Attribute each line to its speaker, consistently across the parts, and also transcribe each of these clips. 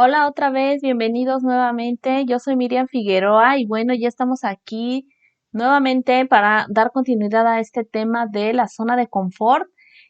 Speaker 1: Hola otra vez, bienvenidos nuevamente. Yo soy Miriam Figueroa y bueno, ya estamos aquí nuevamente para dar continuidad a este tema de la zona de confort.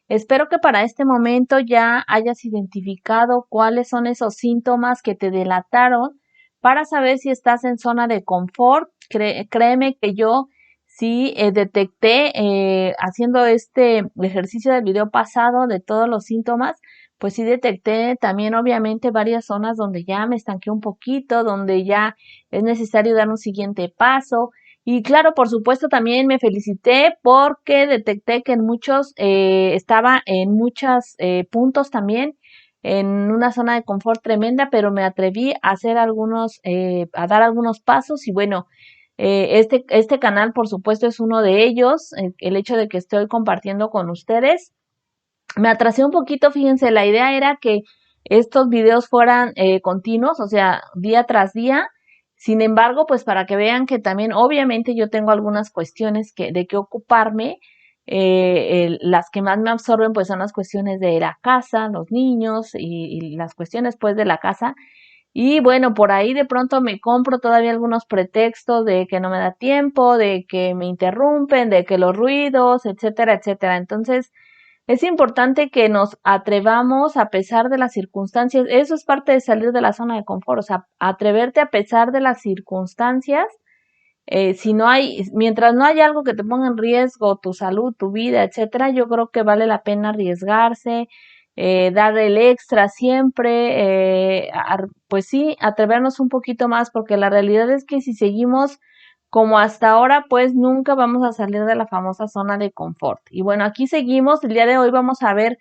Speaker 1: Espero que para este momento ya hayas identificado cuáles son esos síntomas que te delataron para saber si estás en zona de confort. Créeme que yo sí detecté haciendo este ejercicio del video pasado de todos los síntomas, pues sí detecté también obviamente varias zonas donde ya me estanqué un poquito, donde ya es necesario dar un siguiente paso. Y claro, por supuesto también me felicité porque detecté que en muchos, estaba en muchos puntos también en una zona de confort tremenda, pero me atreví a hacer a dar algunos pasos y bueno, este canal por supuesto es uno de ellos, el hecho de que estoy compartiendo con ustedes. Me atrasé un poquito, fíjense, la idea era que estos videos fueran continuos, o sea, día tras día. Sin embargo, pues para que vean que también, obviamente, yo tengo algunas cuestiones de que ocuparme. Las que más me absorben, pues son las cuestiones de la casa, los niños y las cuestiones, pues, de la casa. Y bueno, por ahí de pronto me compro todavía algunos pretextos de que no me da tiempo, de que me interrumpen, de que los ruidos, etcétera, etcétera. Entonces, es importante que nos atrevamos a pesar de las circunstancias. Eso es parte de salir de la zona de confort, o sea, atreverte a pesar de las circunstancias. Si no hay, mientras no hay algo que te ponga en riesgo tu salud, tu vida, etcétera, yo creo que vale la pena arriesgarse, dar el extra siempre, pues sí, atrevernos un poquito más, porque la realidad es que si seguimos como hasta ahora, pues nunca vamos a salir de la famosa zona de confort. Y bueno, aquí seguimos. El día de hoy vamos a ver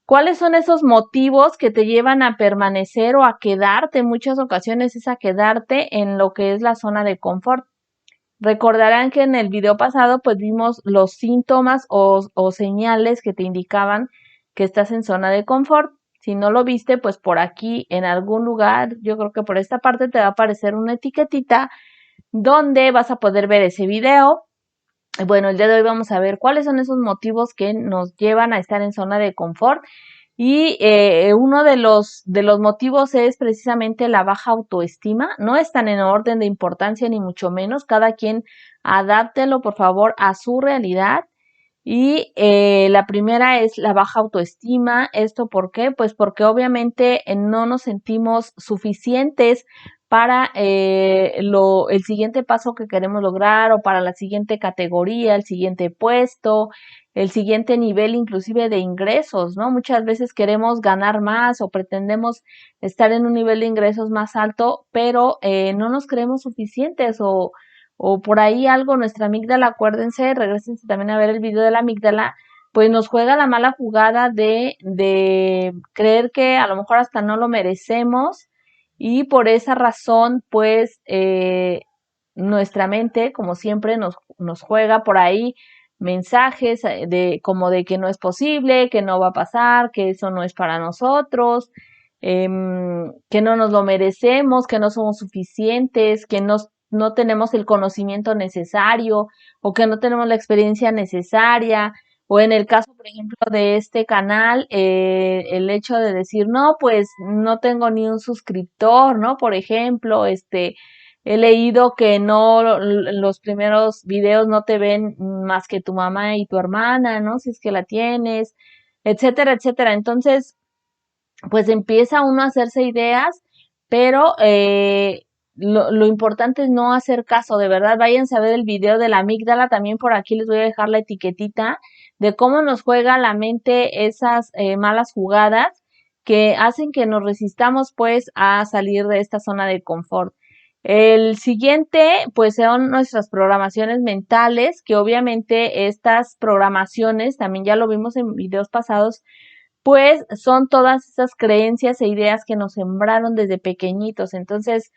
Speaker 1: cuáles son esos motivos que te llevan a permanecer o a quedarte. En muchas ocasiones es a quedarte en lo que es la zona de confort. Recordarán que en el video pasado pues vimos los síntomas o señales que te indicaban que estás en zona de confort. Si no lo viste, pues por aquí en algún lugar, yo creo que por esta parte te va a aparecer una etiquetita donde vas a poder ver ese video. Bueno, el día de hoy vamos a ver cuáles son esos motivos que nos llevan a estar en zona de confort. Y uno de los motivos es precisamente la baja autoestima. No están en orden de importancia ni mucho menos. Cada quien adáptelo, por favor, a su realidad. Y la primera es la baja autoestima. ¿Esto por qué? Pues porque obviamente no nos sentimos suficientes para el siguiente paso que queremos lograr o para la siguiente categoría, el siguiente puesto, el siguiente nivel inclusive de ingresos, ¿no? Muchas veces queremos ganar más o pretendemos estar en un nivel de ingresos más alto, pero no nos creemos suficientes o por ahí algo, nuestra amígdala, acuérdense, regresense también a ver el video de la amígdala, pues nos juega la mala jugada de creer que a lo mejor hasta no lo merecemos y por esa razón, pues, nuestra mente, como siempre, nos juega por ahí mensajes como de que no es posible, que no va a pasar, que eso no es para nosotros, que no nos lo merecemos, que no somos suficientes, que no tenemos el conocimiento necesario o que no tenemos la experiencia necesaria. O en el caso, por ejemplo, de este canal, el hecho de decir, no, pues no tengo ni un suscriptor, ¿no? Por ejemplo, he leído que no, los primeros videos no te ven más que tu mamá y tu hermana, ¿no? Si es que la tienes, etcétera, etcétera. Entonces, pues empieza uno a hacerse ideas, pero lo importante es no hacer caso, de verdad, váyanse a ver el video de la amígdala, también por aquí les voy a dejar la etiquetita de cómo nos juega la mente esas malas jugadas que hacen que nos resistamos pues a salir de esta zona de confort. El siguiente, pues son nuestras programaciones mentales, que obviamente estas programaciones, también ya lo vimos en videos pasados, pues son todas esas creencias e ideas que nos sembraron desde pequeñitos. Entonces,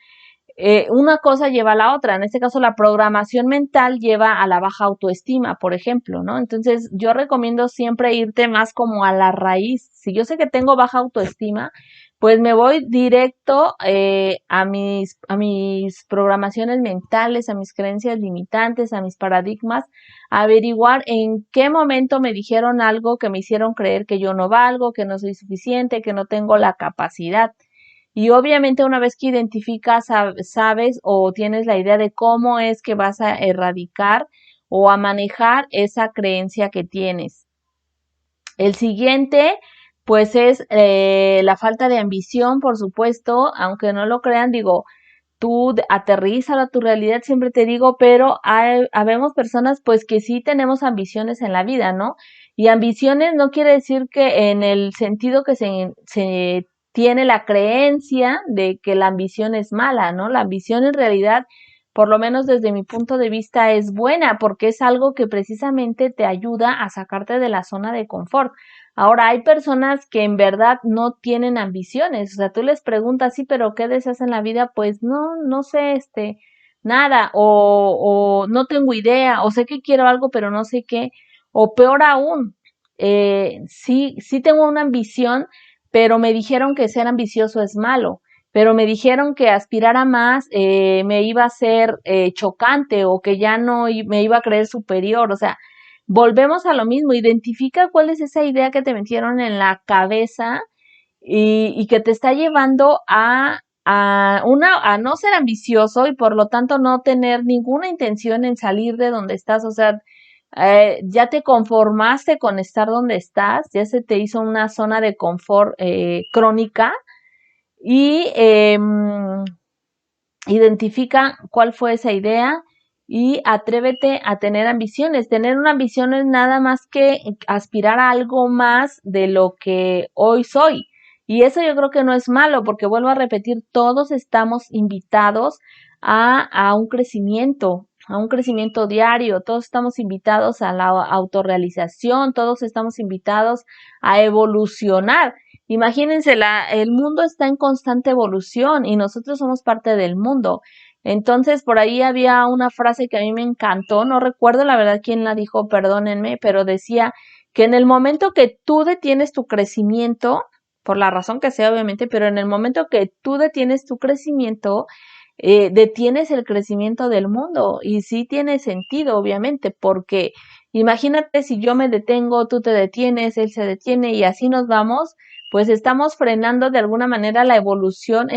Speaker 1: una cosa lleva a la otra. En este caso, la programación mental lleva a la baja autoestima, por ejemplo, ¿no? Entonces, yo recomiendo siempre irte más como a la raíz. Si yo sé que tengo baja autoestima, pues me voy directo a mis programaciones mentales, a mis creencias limitantes, a mis paradigmas, a averiguar en qué momento me dijeron algo que me hicieron creer que yo no valgo, que no soy suficiente, que no tengo la capacidad. Y obviamente una vez que identificas, sabes o tienes la idea de cómo es que vas a erradicar o a manejar esa creencia que tienes. El siguiente, pues es la falta de ambición, por supuesto, aunque no lo crean, digo, tú aterrízalo a tu realidad, siempre te digo, pero habemos personas pues que sí tenemos ambiciones en la vida, ¿no? Y ambiciones no quiere decir que en el sentido que se tiene la creencia de que la ambición es mala, ¿no? La ambición en realidad, por lo menos desde mi punto de vista, es buena porque es algo que precisamente te ayuda a sacarte de la zona de confort. Ahora, hay personas que en verdad no tienen ambiciones, o sea, tú les preguntas, sí, pero ¿qué deseas en la vida? Pues no, no sé, nada, o no tengo idea, o sé que quiero algo, pero no sé qué, o peor aún, sí, sí tengo una ambición, pero me dijeron que ser ambicioso es malo, pero me dijeron que aspirar a más me iba a ser chocante o que ya no me iba a creer superior, o sea, volvemos a lo mismo, identifica cuál es esa idea que te metieron en la cabeza y que te está llevando a no ser ambicioso y por lo tanto no tener ninguna intención en salir de donde estás, o sea, ya te conformaste con estar donde estás, ya se te hizo una zona de confort crónica y identifica cuál fue esa idea y atrévete a tener ambiciones. Tener una ambición es nada más que aspirar a algo más de lo que hoy soy. Y eso yo creo que no es malo, porque vuelvo a repetir, todos estamos invitados a un crecimiento diario, todos estamos invitados a la autorrealización, todos estamos invitados a evolucionar. Imagínense, el mundo está en constante evolución y nosotros somos parte del mundo. Entonces, por ahí había una frase que a mí me encantó, no recuerdo la verdad quién la dijo, perdónenme, pero decía que en el momento que tú detienes tu crecimiento, por la razón que sea obviamente, pero en el momento que tú detienes tu crecimiento, detienes el crecimiento del mundo. Y sí tiene sentido, obviamente, porque imagínate si yo me detengo, tú te detienes, él se detiene y así nos vamos, pues estamos frenando de alguna manera la evolución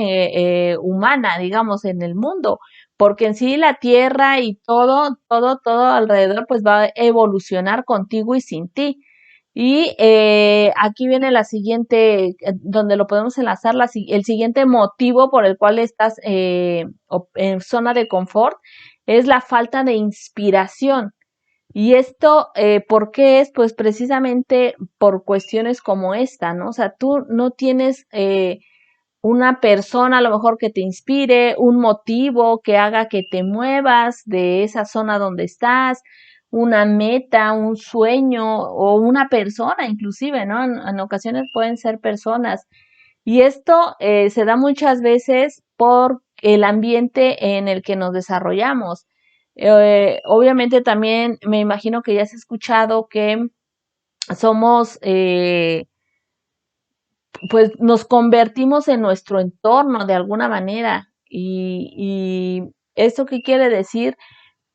Speaker 1: humana, digamos, en el mundo, porque en sí la Tierra y todo alrededor, pues va a evolucionar contigo y sin ti. Y aquí viene la siguiente, donde lo podemos enlazar, el siguiente motivo por el cual estás en zona de confort es la falta de inspiración. Y esto, ¿por qué es? Pues precisamente por cuestiones como esta, ¿no? O sea, tú no tienes una persona a lo mejor que te inspire, un motivo que haga que te muevas de esa zona donde estás, una meta, un sueño o una persona inclusive, ¿no? En ocasiones pueden ser personas. Y esto se da muchas veces por el ambiente en el que nos desarrollamos. Obviamente también me imagino que ya has escuchado que somos pues nos convertimos en nuestro entorno de alguna manera. Y ¿esto qué quiere decir?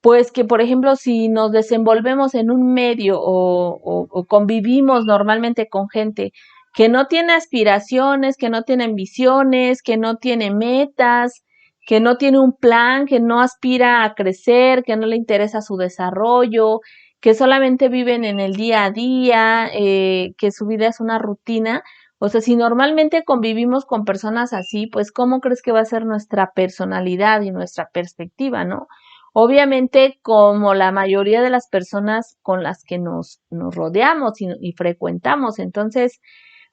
Speaker 1: Pues que, por ejemplo, si nos desenvolvemos en un medio o convivimos normalmente con gente que no tiene aspiraciones, que no tiene ambiciones, que no tiene metas, que no tiene un plan, que no aspira a crecer, que no le interesa su desarrollo, que solamente viven en el día a día, que su vida es una rutina. O sea, si normalmente convivimos con personas así, pues ¿cómo crees que va a ser nuestra personalidad y nuestra perspectiva, no? Obviamente, como la mayoría de las personas con las que nos rodeamos y frecuentamos, entonces,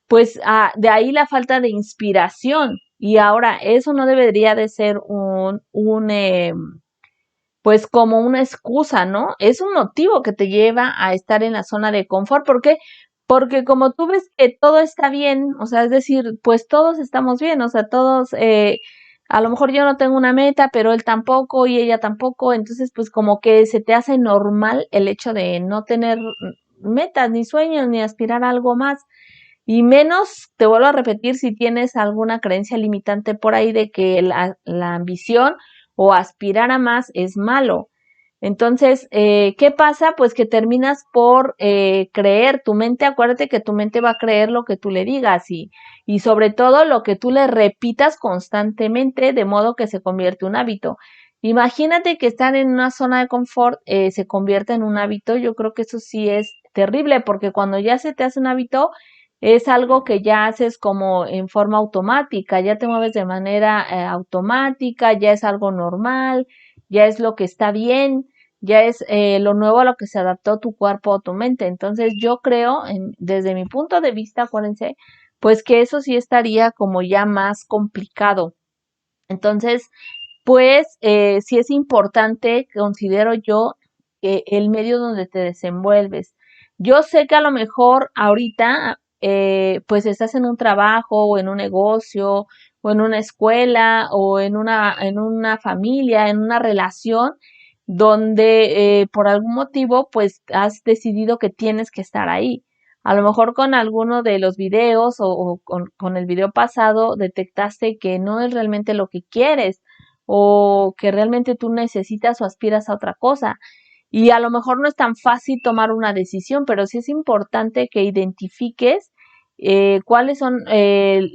Speaker 1: pues de ahí la falta de inspiración. Y ahora, eso no debería de ser pues como una excusa, ¿no? Es un motivo que te lleva a estar en la zona de confort. ¿Por qué? Porque como tú ves que todo está bien, o sea, es decir, pues todos estamos bien, o sea, todos, a lo mejor yo no tengo una meta, pero él tampoco y ella tampoco, entonces pues como que se te hace normal el hecho de no tener metas, ni sueños, ni aspirar a algo más. Y menos, te vuelvo a repetir, si tienes alguna creencia limitante por ahí de que la ambición o aspirar a más es malo. Entonces, ¿qué pasa? Pues que terminas por creer, tu mente, acuérdate que tu mente va a creer lo que tú le digas y sobre todo lo que tú le repitas constantemente, de modo que se convierte en un hábito. Imagínate que estar en una zona de confort se convierte en un hábito, yo creo que eso sí es terrible, porque cuando ya se te hace un hábito, es algo que ya haces como en forma automática, ya te mueves de manera automática, ya es algo normal, ya es lo que está bien, ya es lo nuevo a lo que se adaptó tu cuerpo o tu mente. Entonces yo creo, desde mi punto de vista, acuérdense, pues que eso sí estaría como ya más complicado. Entonces, pues sí es importante, considero yo, el medio donde te desenvuelves. Yo sé que a lo mejor ahorita, pues estás en un trabajo o en un negocio o en una escuela o en una familia, en una relación donde por algún motivo pues has decidido que tienes que estar ahí. A lo mejor con alguno de los videos o con el video pasado detectaste que no es realmente lo que quieres o que realmente tú necesitas o aspiras a otra cosa. Y a lo mejor no es tan fácil tomar una decisión, pero sí es importante que identifiques cuáles son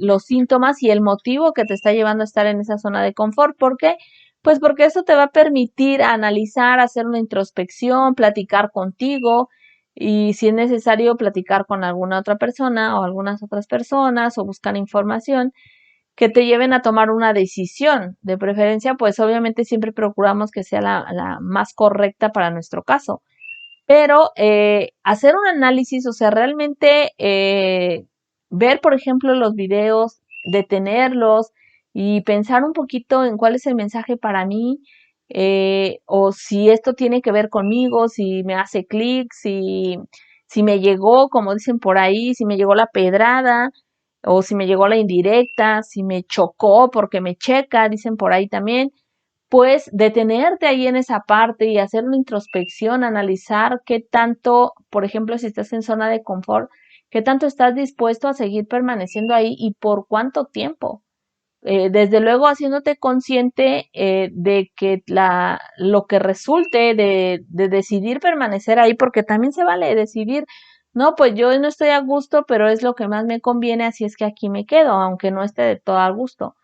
Speaker 1: los síntomas y el motivo que te está llevando a estar en esa zona de confort. ¿Por qué? Pues porque eso te va a permitir analizar, hacer una introspección, platicar contigo y si es necesario platicar con alguna otra persona o algunas otras personas o buscar información que te lleven a tomar una decisión. De preferencia, pues obviamente siempre procuramos que sea la más correcta para nuestro caso. Pero hacer un análisis, o sea, realmente ver, por ejemplo, los videos, detenerlos y pensar un poquito en cuál es el mensaje para mí, o si esto tiene que ver conmigo, si me hace clic, si me llegó, como dicen por ahí, si me llegó la pedrada, o si me llegó la indirecta, si me chocó porque me checa, dicen por ahí también, pues detenerte ahí en esa parte y hacer una introspección, analizar qué tanto, por ejemplo, si estás en zona de confort, qué tanto estás dispuesto a seguir permaneciendo ahí y por cuánto tiempo. Desde luego haciéndote consciente de que lo que resulte de decidir permanecer ahí, porque también se vale decidir, no, pues yo no estoy a gusto, pero es lo que más me conviene, así es que aquí me quedo, aunque no esté de todo a gusto.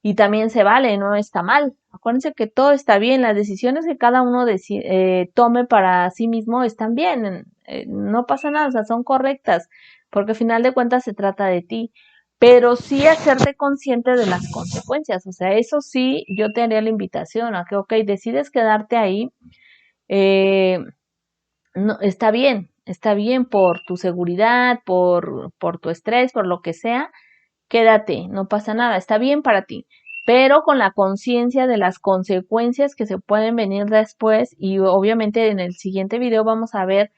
Speaker 1: Y también se vale, no está mal. Acuérdense que todo está bien, las decisiones que cada uno tome para sí mismo están bien, no pasa nada, o sea, son correctas, porque al final de cuentas se trata de ti, pero sí hacerte consciente de las consecuencias, o sea, eso sí, yo te haría la invitación a que, ok, decides quedarte ahí, eh, no, está bien por tu seguridad, por tu estrés, por lo que sea, quédate, no pasa nada, está bien para ti, pero con la conciencia de las consecuencias que se pueden venir después y obviamente en el siguiente video vamos a ver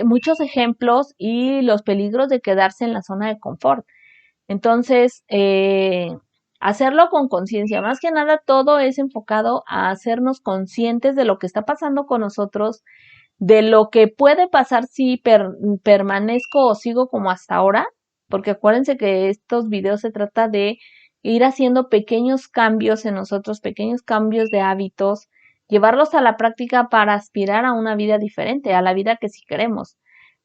Speaker 1: muchos ejemplos y los peligros de quedarse en la zona de confort. Entonces, hacerlo con conciencia, más que nada todo es enfocado a hacernos conscientes de lo que está pasando con nosotros, de lo que puede pasar si permanezco o sigo como hasta ahora, porque acuérdense que estos videos se trata de ir haciendo pequeños cambios en nosotros, pequeños cambios de hábitos, llevarlos a la práctica para aspirar a una vida diferente, a la vida que sí queremos.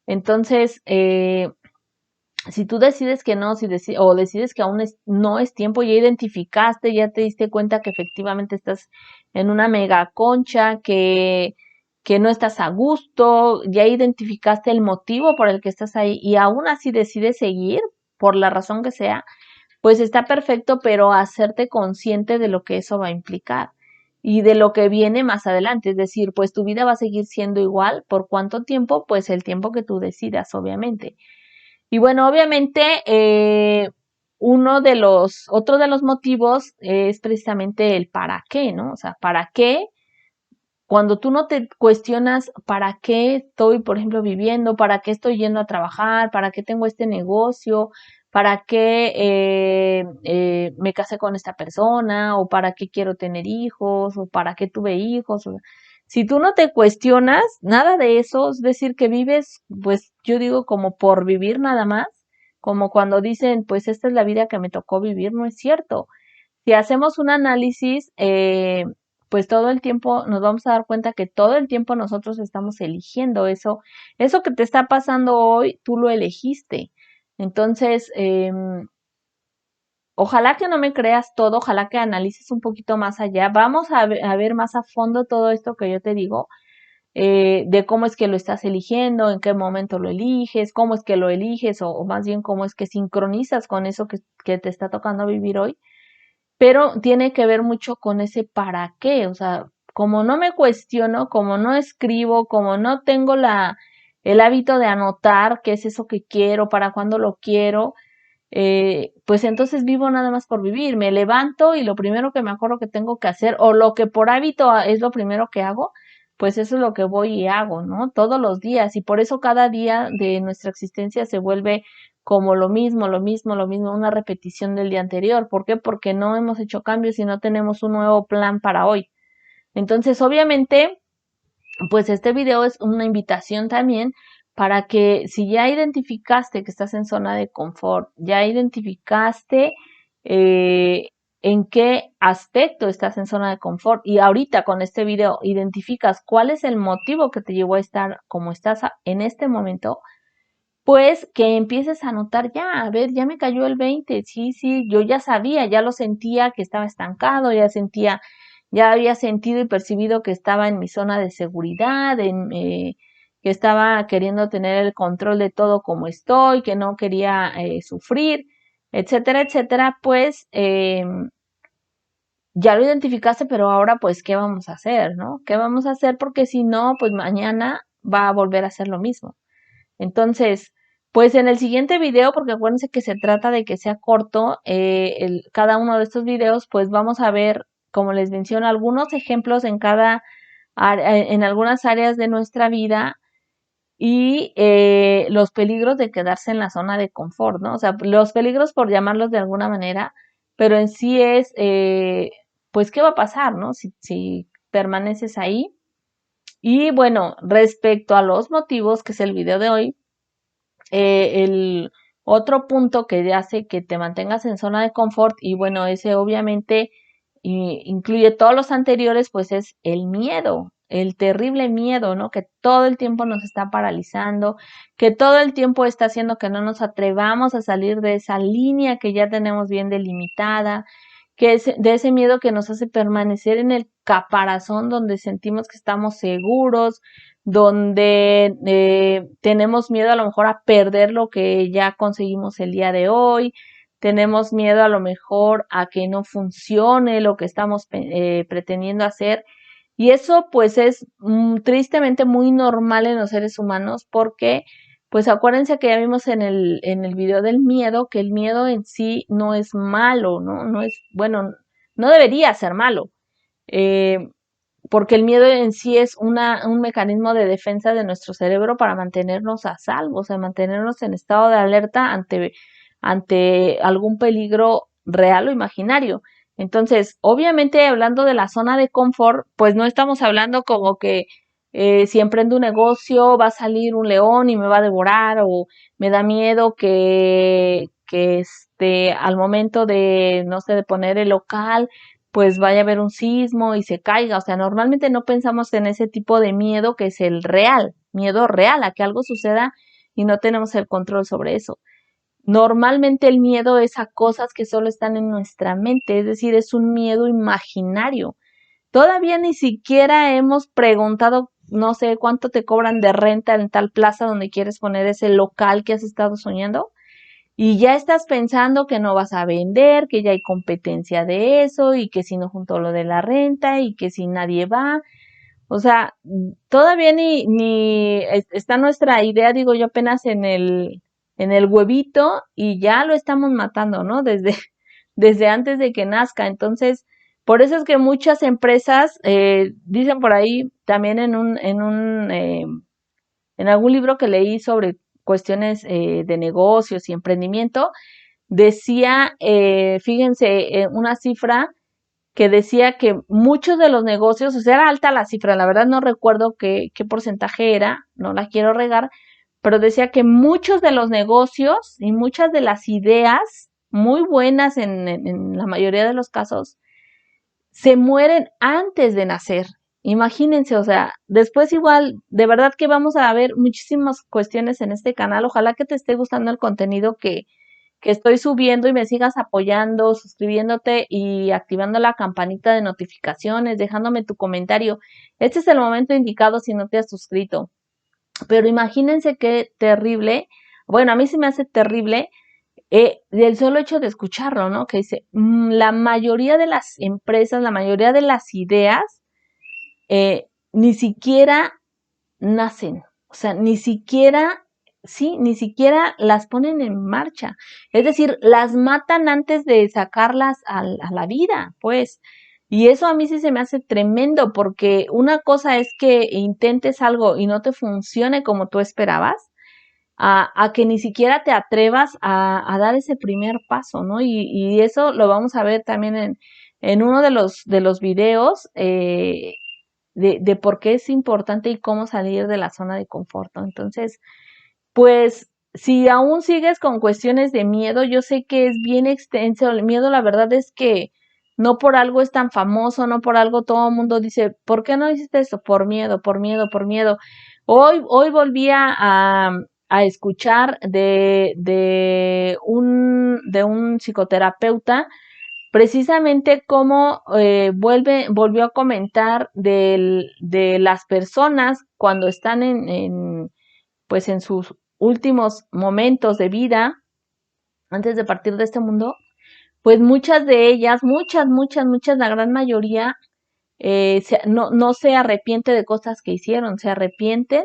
Speaker 1: Entonces, si tú decides que no, o decides que aún no es tiempo, ya identificaste, ya te diste cuenta que efectivamente estás en una mega concha, que no estás a gusto, ya identificaste el motivo por el que estás ahí y aún así decides seguir, por la razón que sea, pues está perfecto, pero hacerte consciente de lo que eso va a implicar y de lo que viene más adelante. Es decir, pues tu vida va a seguir siendo igual. ¿Por cuánto tiempo? Pues el tiempo que tú decidas, obviamente. Y bueno, obviamente, otro de los motivos es precisamente el para qué, ¿no? O sea, ¿para qué? Cuando tú no te cuestionas para qué estoy, por ejemplo, viviendo, para qué estoy yendo a trabajar, para qué tengo este negocio, para qué me casé con esta persona, o para qué quiero tener hijos, o para qué tuve hijos. Si tú no te cuestionas nada de eso, es decir, que vives, pues yo digo como por vivir nada más, como cuando dicen, pues esta es la vida que me tocó vivir, no es cierto. Si hacemos un análisis, pues todo el tiempo nos vamos a dar cuenta que todo el tiempo nosotros estamos eligiendo eso. Eso que te está pasando hoy, tú lo elegiste. Entonces, ojalá que no me creas todo, ojalá que analices un poquito más allá. Vamos a ver más a fondo todo esto que yo te digo, de cómo es que lo estás eligiendo, en qué momento lo eliges, cómo es que lo eliges, o más bien cómo es que sincronizas con eso que te está tocando vivir hoy. Pero tiene que ver mucho con ese para qué, o sea, como no me cuestiono, como no escribo, como no tengo el hábito de anotar qué es eso que quiero, para cuándo lo quiero, pues entonces vivo nada más por vivir. Me levanto y lo primero que me acuerdo que tengo que hacer, o lo que por hábito es lo primero que hago, pues eso es lo que voy y hago, ¿no? Todos los días. Y por eso cada día de nuestra existencia se vuelve como lo mismo, lo mismo, lo mismo, una repetición del día anterior. ¿Por qué? Porque no hemos hecho cambios y no tenemos un nuevo plan para hoy. Entonces, obviamente, pues este video es una invitación también para que si ya identificaste que estás en zona de confort, ya identificaste eh, en qué aspecto estás en zona de confort y ahorita con este video identificas cuál es el motivo que te llevó a estar como estás en este momento, pues que empieces a notar ya, a ver, ya me cayó el 20, sí, sí, yo ya sabía, ya lo sentía que estaba estancado, ya había sentido y percibido que estaba en mi zona de seguridad, que estaba queriendo tener el control de todo como estoy, que no quería sufrir, etcétera, etcétera, pues ya lo identificaste, pero ahora pues, ¿qué vamos a hacer, no? ¿Qué vamos a hacer? Porque si no, pues mañana va a volver a hacer lo mismo. Entonces, pues en el siguiente video, porque acuérdense que se trata de que sea corto, cada uno de estos videos, pues vamos a ver, como les menciono, algunos ejemplos en algunas áreas de nuestra vida y los peligros de quedarse en la zona de confort, ¿no? O sea, los peligros por llamarlos de alguna manera, pero en sí es, pues, ¿qué va a pasar, no? Si permaneces ahí. Y bueno, respecto a los motivos, que es el video de hoy, el otro punto que hace que te mantengas en zona de confort, y bueno, ese obviamente incluye todos los anteriores, pues es el miedo, el terrible miedo, ¿no? Que todo el tiempo nos está paralizando, que todo el tiempo está haciendo que no nos atrevamos a salir de esa línea que ya tenemos bien delimitada, que es de ese miedo que nos hace permanecer en el caparazón donde sentimos que estamos seguros, donde tenemos miedo a lo mejor a perder lo que ya conseguimos el día de hoy, tenemos miedo a lo mejor a que no funcione lo que estamos pretendiendo hacer. Y eso pues es tristemente muy normal en los seres humanos porque pues acuérdense que ya vimos en el video del miedo que el miedo en sí no es malo, ¿no? No es, bueno, no debería ser malo. Eh, porque el miedo en sí es un mecanismo de defensa de nuestro cerebro para mantenernos a salvo, o sea, mantenernos en estado de alerta ante algún peligro real o imaginario. Entonces, obviamente, hablando de la zona de confort, pues no estamos hablando como que si emprendo un negocio va a salir un león y me va a devorar, o me da miedo que al momento de, no sé, de poner el local, pues vaya a haber un sismo y se caiga. O sea, normalmente no pensamos en ese tipo de miedo que es el real, miedo real a que algo suceda y no tenemos el control sobre eso. Normalmente el miedo es a cosas que solo están en nuestra mente, es decir, es un miedo imaginario. Todavía ni siquiera hemos preguntado, no sé, cuánto te cobran de renta en tal plaza donde quieres poner ese local que has estado soñando y ya estás pensando que no vas a vender, que ya hay competencia de eso y que si no junto lo de la renta y que si nadie va. O sea, todavía ni está nuestra idea, digo yo, apenas en el huevito y ya lo estamos matando, ¿no? Desde antes de que nazca. Entonces, por eso es que muchas empresas dicen por ahí, también en algún libro que leí sobre cuestiones de negocios y emprendimiento, decía, fíjense, una cifra que decía que muchos de los negocios, o sea, era alta la cifra, la verdad no recuerdo qué porcentaje era, no la quiero regar, pero decía que muchos de los negocios y muchas de las ideas, muy buenas en la mayoría de los casos, se mueren antes de nacer. Imagínense, o sea, después igual, de verdad que vamos a ver muchísimas cuestiones en este canal. Ojalá que te esté gustando el contenido que estoy subiendo y me sigas apoyando, suscribiéndote y activando la campanita de notificaciones, dejándome tu comentario. Este es el momento indicado si no te has suscrito. Pero imagínense qué terrible, bueno, a mí se me hace terrible del solo hecho de escucharlo, ¿no? Que dice, la mayoría de las empresas, la mayoría de las ideas, ni siquiera nacen, o sea, ni siquiera, sí, ni siquiera las ponen en marcha. Es decir, las matan antes de sacarlas a la vida, pues. Y eso a mí sí se me hace tremendo, porque una cosa es que intentes algo y no te funcione como tú esperabas, a que ni siquiera te atrevas a dar ese primer paso, ¿no? Y eso lo vamos a ver también en uno de los videos de por qué es importante y cómo salir de la zona de confort, ¿no? Entonces, pues si aún sigues con cuestiones de miedo, yo sé que es bien extenso. El miedo, la verdad es que no por algo es tan famoso, no por algo todo el mundo dice, ¿por qué no hiciste esto? Por miedo, por miedo, por miedo. Hoy volví a escuchar de un psicoterapeuta precisamente cómo volvió a comentar de las personas cuando están pues en sus últimos momentos de vida, antes de partir de este mundo, pues muchas de ellas, muchas, la gran mayoría, no se arrepiente de cosas que hicieron, se arrepienten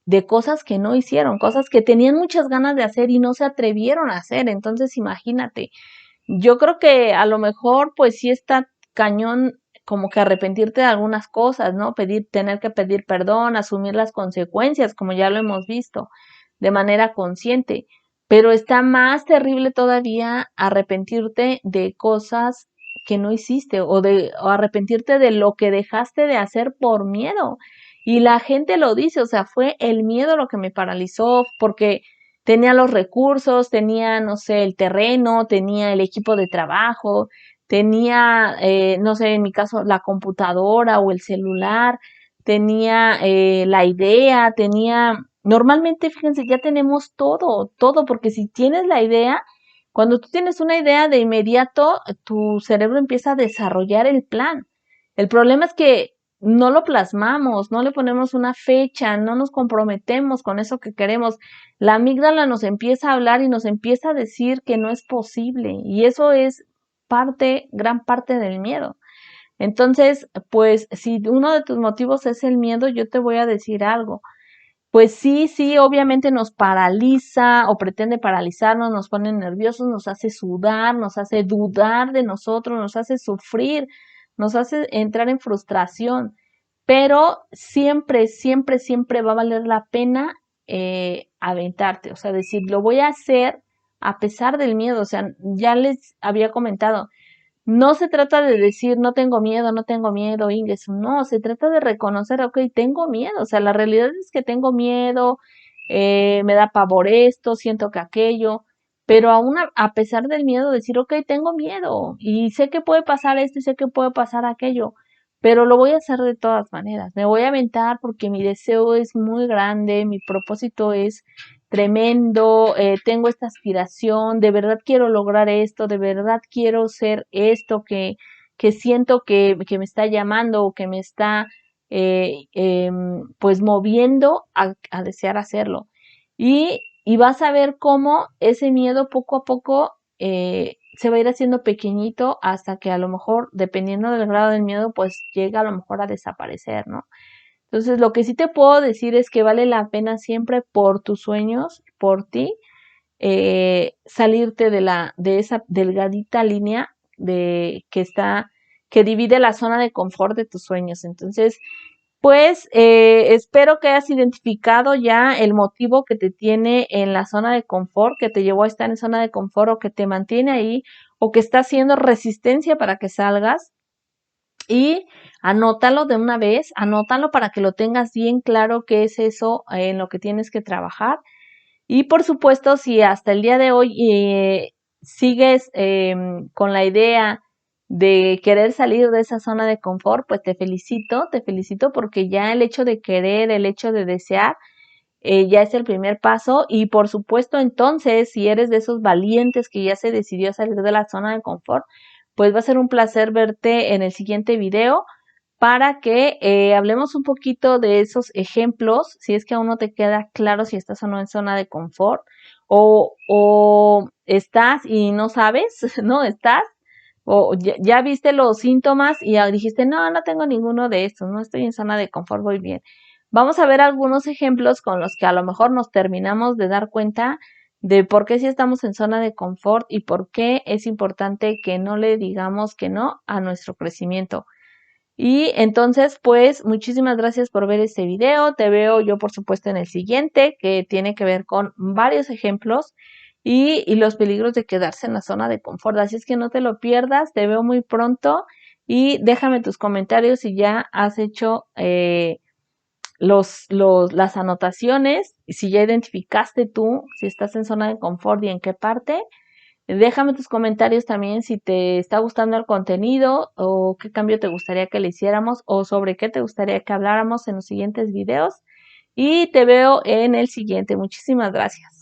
Speaker 1: de cosas que no hicieron, cosas que tenían muchas ganas de hacer y no se atrevieron a hacer. Entonces, imagínate, yo creo que a lo mejor, pues sí está cañón como que arrepentirte de algunas cosas, ¿no? Tener que pedir perdón, asumir las consecuencias, como ya lo hemos visto, de manera consciente. Pero está más terrible todavía arrepentirte de cosas que no hiciste o arrepentirte de lo que dejaste de hacer por miedo. Y la gente lo dice, o sea, fue el miedo lo que me paralizó porque tenía los recursos, tenía, no sé, el terreno, tenía el equipo de trabajo, tenía, no sé, en mi caso, la computadora o el celular, tenía la idea, tenía, normalmente, fíjense, ya tenemos todo, porque si tienes la idea, cuando tú tienes una idea de inmediato, tu cerebro empieza a desarrollar el plan. El problema es que no lo plasmamos, no le ponemos una fecha, no nos comprometemos con eso que queremos. La amígdala nos empieza a hablar y nos empieza a decir que no es posible y eso es gran parte del miedo. Entonces, pues si uno de tus motivos es el miedo, yo te voy a decir algo. Pues sí, obviamente nos paraliza o pretende paralizarnos, nos pone nerviosos, nos hace sudar, nos hace dudar de nosotros, nos hace sufrir, nos hace entrar en frustración, pero siempre va a valer la pena aventarte, o sea, decir, lo voy a hacer a pesar del miedo, o sea, ya les había comentado, no se trata de decir no tengo miedo, no tengo miedo, Inges, no, se trata de reconocer, ok, tengo miedo, o sea, la realidad es que tengo miedo, me da pavor esto, siento que aquello, pero aún a pesar del miedo decir, ok, tengo miedo y sé que puede pasar esto y sé que puede pasar aquello, pero lo voy a hacer de todas maneras, me voy a aventar porque mi deseo es muy grande, mi propósito es tremendo, tengo esta aspiración, de verdad quiero lograr esto, de verdad quiero ser esto que siento que me está llamando o que me está pues moviendo a desear hacerlo. Y vas a ver cómo ese miedo poco a poco se va a ir haciendo pequeñito hasta que a lo mejor, dependiendo del grado del miedo, pues llega a lo mejor a desaparecer, ¿no? Entonces, lo que sí te puedo decir es que vale la pena siempre por tus sueños, por ti, salirte de esa delgadita línea que divide la zona de confort de tus sueños. Entonces, pues espero que hayas identificado ya el motivo que te tiene en la zona de confort, que te llevó a estar en zona de confort o que te mantiene ahí o que está haciendo resistencia para que salgas. Y anótalo de una vez, anótalo para que lo tengas bien claro qué es eso en lo que tienes que trabajar. Y por supuesto, si hasta el día de hoy sigues con la idea de querer salir de esa zona de confort, pues te felicito porque ya el hecho de querer, el hecho de desear, ya es el primer paso y por supuesto entonces si eres de esos valientes que ya se decidió a salir de la zona de confort, pues va a ser un placer verte en el siguiente video para que hablemos un poquito de esos ejemplos, si es que aún no te queda claro si estás o no en zona de confort o estás y no sabes, ¿no? Estás o ya viste los síntomas y ya dijiste, no, no tengo ninguno de estos, no estoy en zona de confort, voy bien. Vamos a ver algunos ejemplos con los que a lo mejor nos terminamos de dar cuenta de por qué sí estamos en zona de confort y por qué es importante que no le digamos que no a nuestro crecimiento. Y entonces, pues, muchísimas gracias por ver este video. Te veo yo, por supuesto, en el siguiente, que tiene que ver con varios ejemplos y los peligros de quedarse en la zona de confort. Así es que no te lo pierdas. Te veo muy pronto y déjame tus comentarios si ya has hecho las anotaciones, si ya identificaste tú si estás en zona de confort y en qué parte. Déjame tus comentarios también si te está gustando el contenido o qué cambio te gustaría que le hiciéramos o sobre qué te gustaría que habláramos en los siguientes videos. Y te veo en el siguiente. Muchísimas gracias.